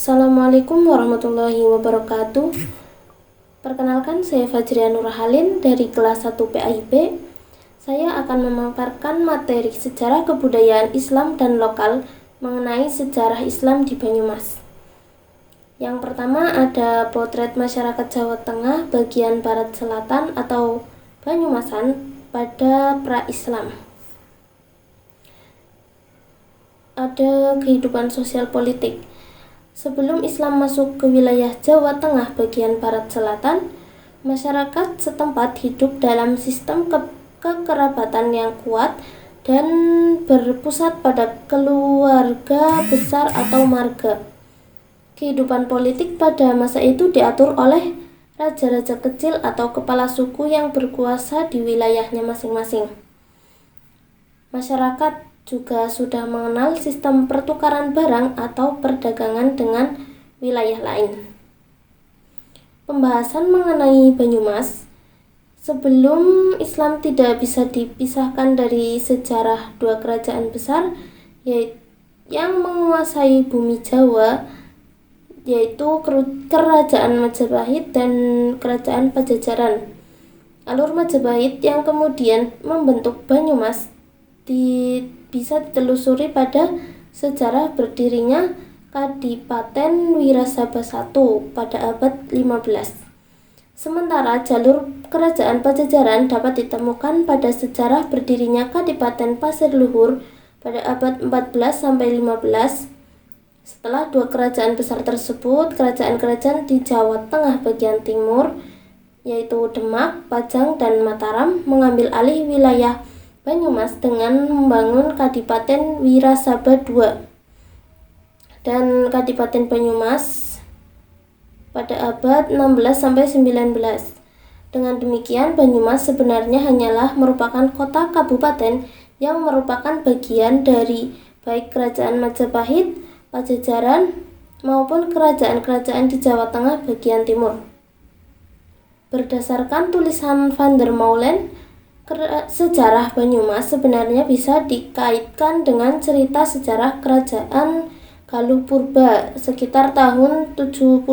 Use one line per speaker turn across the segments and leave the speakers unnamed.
Assalamualaikum warahmatullahi wabarakatuh. Perkenalkan, saya Fajriya Nurhalin dari kelas 1 PAIB. Saya akan memaparkan materi sejarah kebudayaan Islam dan lokal mengenai sejarah Islam di Banyumas. Yang pertama ada potret masyarakat Jawa Tengah bagian barat selatan atau Banyumasan pada pra-Islam. Ada kehidupan sosial politik. Sebelum Islam masuk ke wilayah Jawa Tengah bagian barat selatan, masyarakat setempat hidup dalam sistem kekerabatan yang kuat dan berpusat pada keluarga besar atau marga. Kehidupan politik pada masa itu diatur oleh raja-raja kecil atau kepala suku yang berkuasa di wilayahnya masing-masing. Masyarakat juga sudah mengenal sistem pertukaran barang atau perdagangan dengan wilayah lain. Pembahasan mengenai Banyumas. Sebelum Islam tidak bisa dipisahkan dari sejarah dua kerajaan besar yang menguasai bumi Jawa, yaitu Kerajaan Majapahit dan Kerajaan Pajajaran. Alur Majapahit yang kemudian membentuk Banyumas bisa ditelusuri pada sejarah berdirinya Kadipaten Wirasaba I pada abad 15. Sementara jalur Kerajaan Pajajaran dapat ditemukan pada sejarah berdirinya Kadipaten Pasir Luhur pada abad 14-15. Setelah dua kerajaan besar tersebut, kerajaan-kerajaan di Jawa Tengah bagian timur, yaitu Demak, Pajang, dan Mataram, mengambil alih wilayah Banyumas dengan membangun Kadipaten Wirasaba II dan Kadipaten Banyumas pada abad 16-19. Dengan demikian, Banyumas sebenarnya hanyalah merupakan kota kabupaten yang merupakan bagian dari baik Kerajaan Majapahit, Pajajaran, maupun kerajaan-kerajaan di Jawa Tengah bagian timur. Berdasarkan tulisan Van der Meulen, sejarah Banyumas sebenarnya bisa dikaitkan dengan cerita sejarah Kerajaan Galuh Purba sekitar tahun 78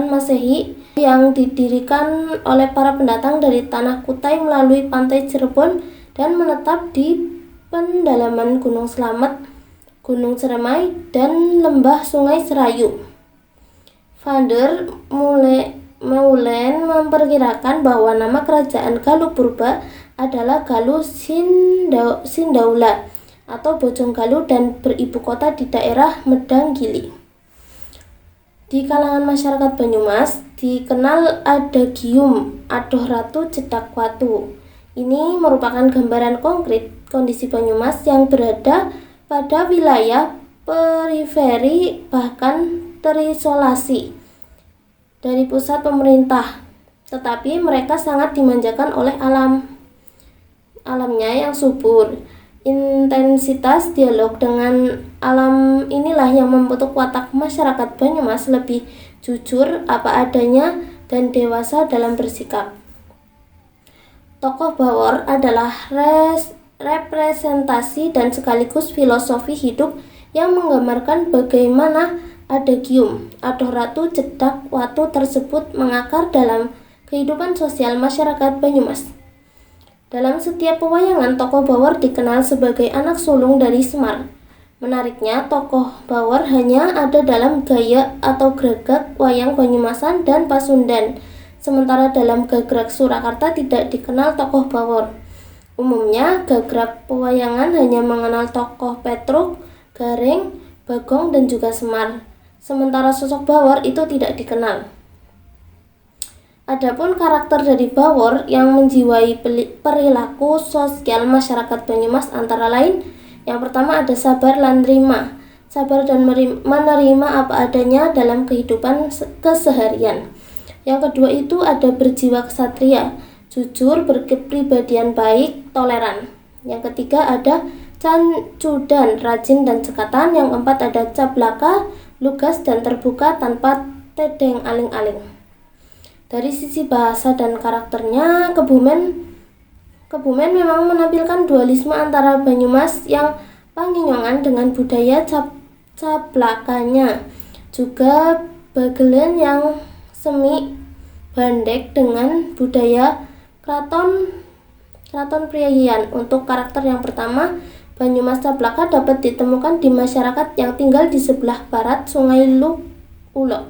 Masehi yang didirikan oleh para pendatang dari Tanah Kutai melalui pantai Cirebon dan menetap di pendalaman Gunung Slamet, Gunung Ciremai, dan lembah Sungai Serayu. Van der Meulen memperkirakan bahwa nama Kerajaan Galuh Purba adalah Galuh Sindaula atau Bojonggaluh dan beribu kota di daerah Medanggili. Di kalangan masyarakat Banyumas dikenal adagium Adoh Ratu Cedak Watu. Ini merupakan gambaran konkret kondisi Banyumas yang berada pada wilayah periferi bahkan terisolasi dari pusat pemerintah, tetapi mereka sangat dimanjakan oleh alamnya yang subur. Intensitas dialog dengan alam inilah yang membentuk watak masyarakat Banyumas lebih jujur, apa adanya, dan dewasa dalam bersikap. Tokoh Bawor adalah representasi dan sekaligus filosofi hidup yang menggambarkan bagaimana adagium Adoh Ratu Cedak Watu tersebut mengakar dalam kehidupan sosial masyarakat Banyumas. Dalam setiap pewayangan, tokoh Bawor dikenal sebagai anak sulung dari Semar. Menariknya, tokoh Bawor hanya ada dalam gaya atau gagrak wayang Banyumasan dan Pasundan, sementara dalam gagrak Surakarta tidak dikenal tokoh Bawor. Umumnya, gagrak pewayangan hanya mengenal tokoh Petruk, Gareng, Bagong, dan juga Semar, sementara sosok Bawor itu tidak dikenal. Adapun karakter dari Bawor yang menjiwai perilaku sosial masyarakat Banyumas antara lain, yang pertama ada sabar dan nerima. Sabar dan menerima apa adanya dalam kehidupan keseharian. Yang kedua itu ada berjiwa ksatria, jujur, berkepribadian baik, toleran. Yang ketiga ada cancudan, rajin dan cekatan. Yang keempat ada cablaka, lugas dan terbuka tanpa tedeng aling-aling. Dari sisi bahasa dan karakternya, Kebumen memang menampilkan dualisme antara Banyumas yang panginyongan dengan budaya cablakanya. juga Bagelen yang semi bandek dengan budaya Kraton Priayian. Untuk karakter yang pertama, Banyumas Caplaka dapat ditemukan di masyarakat yang tinggal di sebelah barat Sungai Luk Ulo.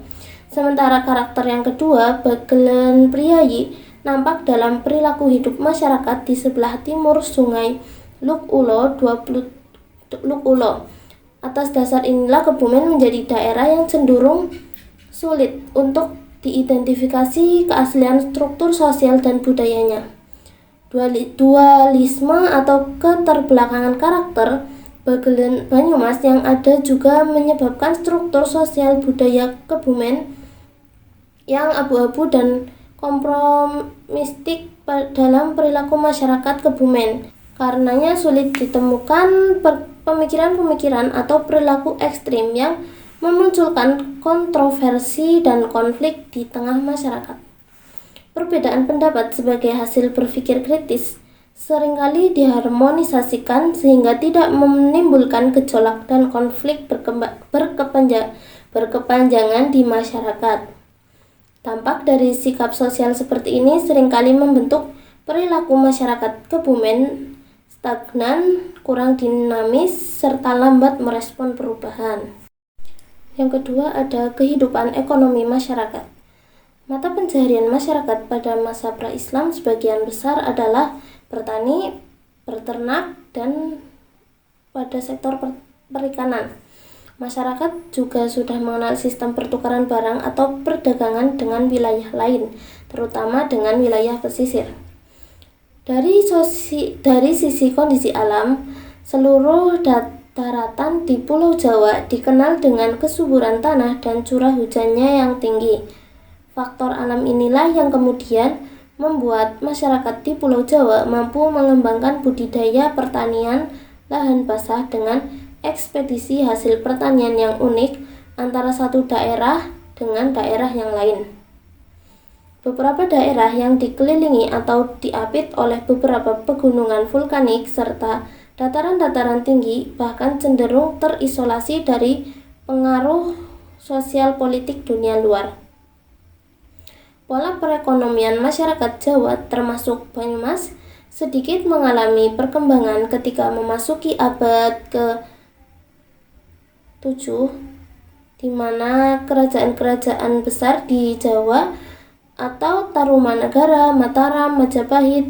Sementara karakter yang kedua, Bagelen Priayi, nampak dalam perilaku hidup masyarakat di sebelah timur Sungai Luk Ulo. Atas dasar inilah Kebumen menjadi daerah yang cenderung sulit untuk diidentifikasi keaslian struktur sosial dan budayanya. Dualisme atau keterbelakangan karakter Bagelen Banyumas yang ada juga menyebabkan struktur sosial budaya Kebumen yang abu-abu dan kompromistik dalam perilaku masyarakat Kebumen. Karenanya sulit ditemukan pemikiran-pemikiran atau perilaku ekstrim yang memunculkan kontroversi dan konflik di tengah masyarakat. Perbedaan pendapat sebagai hasil berpikir kritis seringkali diharmonisasikan sehingga tidak menimbulkan gejolak dan konflik berkepanjangan di masyarakat. Dampak dari sikap sosial seperti ini seringkali membentuk perilaku masyarakat Kebumen stagnan, kurang dinamis, serta lambat merespon perubahan. Yang kedua ada kehidupan ekonomi masyarakat. Mata pencaharian masyarakat pada masa pra-Islam sebagian besar adalah bertani, berternak, dan pada sektor perikanan. Masyarakat juga sudah mengenal sistem pertukaran barang atau perdagangan dengan wilayah lain, terutama dengan wilayah pesisir. Dari sisi kondisi alam, seluruh daratan di Pulau Jawa dikenal dengan kesuburan tanah dan curah hujannya yang tinggi. Faktor alam inilah yang kemudian membuat masyarakat di Pulau Jawa mampu mengembangkan budidaya pertanian lahan basah dengan ekspedisi hasil pertanian yang unik antara satu daerah dengan daerah yang lain. Beberapa daerah yang dikelilingi atau diapit oleh beberapa pegunungan vulkanik serta dataran-dataran tinggi bahkan cenderung terisolasi dari pengaruh sosial politik dunia luar. Pola perekonomian masyarakat Jawa termasuk Banyumas sedikit mengalami perkembangan ketika memasuki abad ke-7, di mana kerajaan-kerajaan besar di Jawa atau Tarumanagara, Mataram, Majapahit,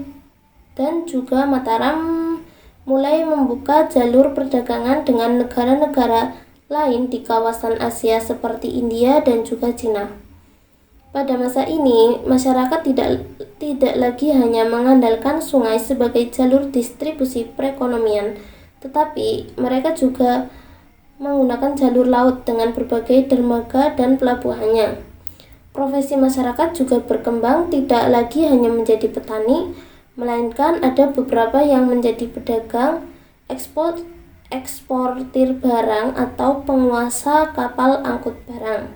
dan juga Mataram mulai membuka jalur perdagangan dengan negara-negara lain di kawasan Asia seperti India dan juga Cina. Pada masa ini, masyarakat tidak lagi hanya mengandalkan sungai sebagai jalur distribusi perekonomian, tetapi mereka juga menggunakan jalur laut dengan berbagai dermaga dan pelabuhannya. Profesi masyarakat juga berkembang, tidak lagi hanya menjadi petani, melainkan ada beberapa yang menjadi pedagang, eksportir barang, atau penguasa kapal angkut barang.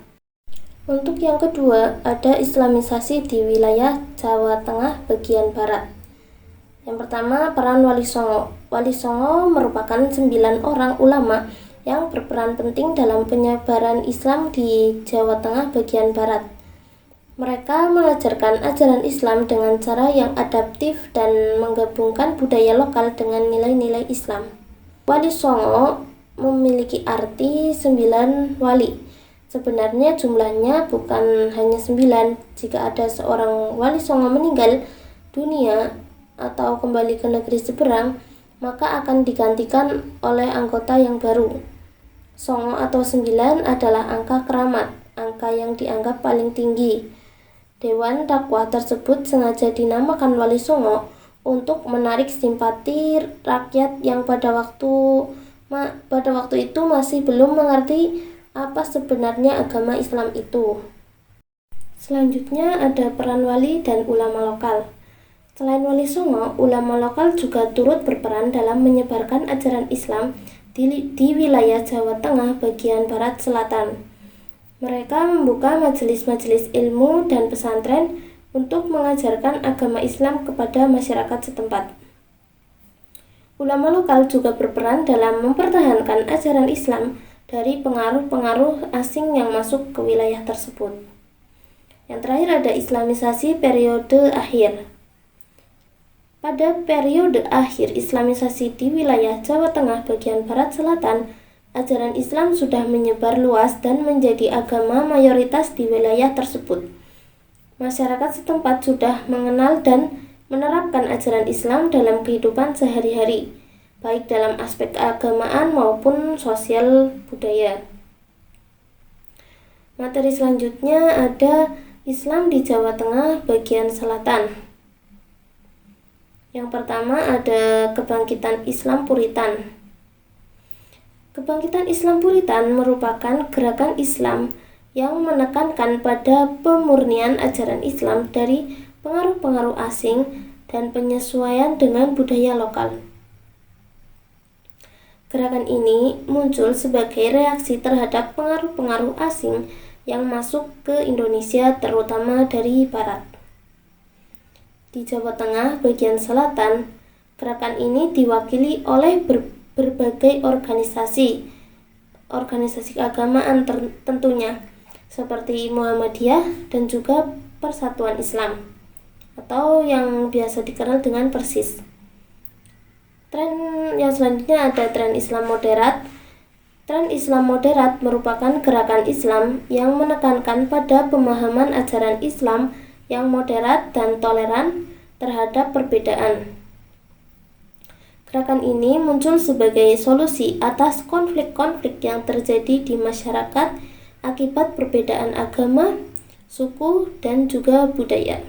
Untuk yang kedua, ada Islamisasi di wilayah Jawa Tengah bagian barat. Yang pertama, peran Wali Songo. Wali Songo merupakan 9 orang ulama yang berperan penting dalam penyebaran Islam di Jawa Tengah bagian barat. Mereka mengajarkan ajaran Islam dengan cara yang adaptif dan menggabungkan budaya lokal dengan nilai-nilai Islam. Wali Songo memiliki arti 9 wali. Sebenarnya jumlahnya bukan hanya 9. Jika ada seorang Wali Songo meninggal dunia atau kembali ke negeri seberang, maka akan digantikan oleh anggota yang baru. Songo atau 9 adalah angka keramat, angka yang dianggap paling tinggi. Dewan dakwah tersebut sengaja dinamakan Wali Songo untuk menarik simpati rakyat yang pada waktu itu masih belum mengerti apa sebenarnya agama Islam itu. Selanjutnya ada peran wali dan ulama lokal. Selain Wali Songo, ulama lokal juga turut berperan dalam menyebarkan ajaran Islam di wilayah Jawa Tengah bagian barat selatan. Mereka membuka majelis-majelis ilmu dan pesantren untuk mengajarkan agama Islam kepada masyarakat setempat. Ulama lokal juga berperan dalam mempertahankan ajaran Islam dari pengaruh-pengaruh asing yang masuk ke wilayah tersebut. Yang terakhir ada Islamisasi periode akhir. Pada periode akhir Islamisasi di wilayah Jawa Tengah bagian barat selatan, ajaran Islam sudah menyebar luas dan menjadi agama mayoritas di wilayah tersebut. Masyarakat setempat sudah mengenal dan menerapkan ajaran Islam dalam kehidupan sehari-hari, baik dalam aspek keagamaan maupun sosial budaya. Materi selanjutnya ada Islam di Jawa Tengah bagian selatan. Yang pertama ada Kebangkitan Islam Puritan. Kebangkitan Islam Puritan merupakan gerakan Islam yang menekankan pada pemurnian ajaran Islam dari pengaruh-pengaruh asing dan penyesuaian dengan budaya lokal. Gerakan ini muncul sebagai reaksi terhadap pengaruh-pengaruh asing yang masuk ke Indonesia terutama dari barat. Di Jawa Tengah bagian selatan, gerakan ini diwakili oleh berbagai organisasi keagamaan tentunya, seperti Muhammadiyah dan juga Persatuan Islam, atau yang biasa dikenal dengan Persis. Tren yang selanjutnya ada tren Islam moderat. Tren Islam moderat merupakan gerakan Islam yang menekankan pada pemahaman ajaran Islam yang moderat dan toleran terhadap perbedaan. Gerakan ini muncul sebagai solusi atas konflik-konflik yang terjadi di masyarakat akibat perbedaan agama, suku, dan juga budaya.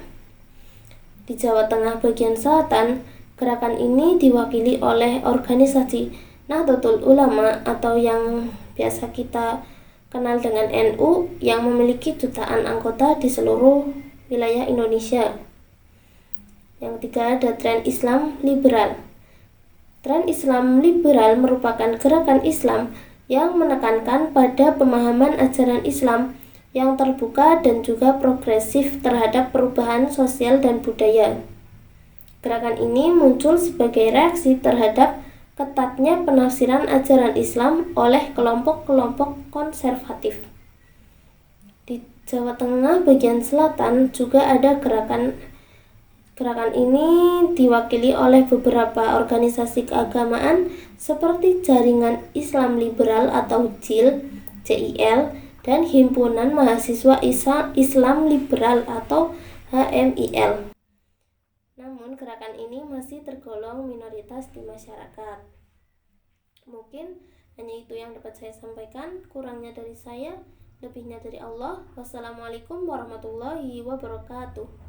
Di Jawa Tengah bagian selatan, gerakan ini diwakili oleh organisasi Nahdlatul Ulama atau yang biasa kita kenal dengan NU yang memiliki jutaan anggota di seluruh wilayah Indonesia. Yang ketiga ada tren Islam liberal. Tren Islam liberal merupakan gerakan Islam yang menekankan pada pemahaman ajaran Islam yang terbuka dan juga progresif terhadap perubahan sosial dan budaya. Gerakan ini muncul sebagai reaksi terhadap ketatnya penafsiran ajaran Islam oleh kelompok-kelompok konservatif. Di Jawa Tengah bagian selatan juga ada gerakan ini diwakili oleh beberapa organisasi keagamaan seperti Jaringan Islam Liberal atau JIL dan Himpunan Mahasiswa Islam Liberal atau HMIL. Namun gerakan ini masih tergolong minoritas di masyarakat. Mungkin hanya itu yang dapat saya sampaikan, kurangnya dari saya, lebihnya dari Allah. Wassalamualaikum warahmatullahi wabarakatuh.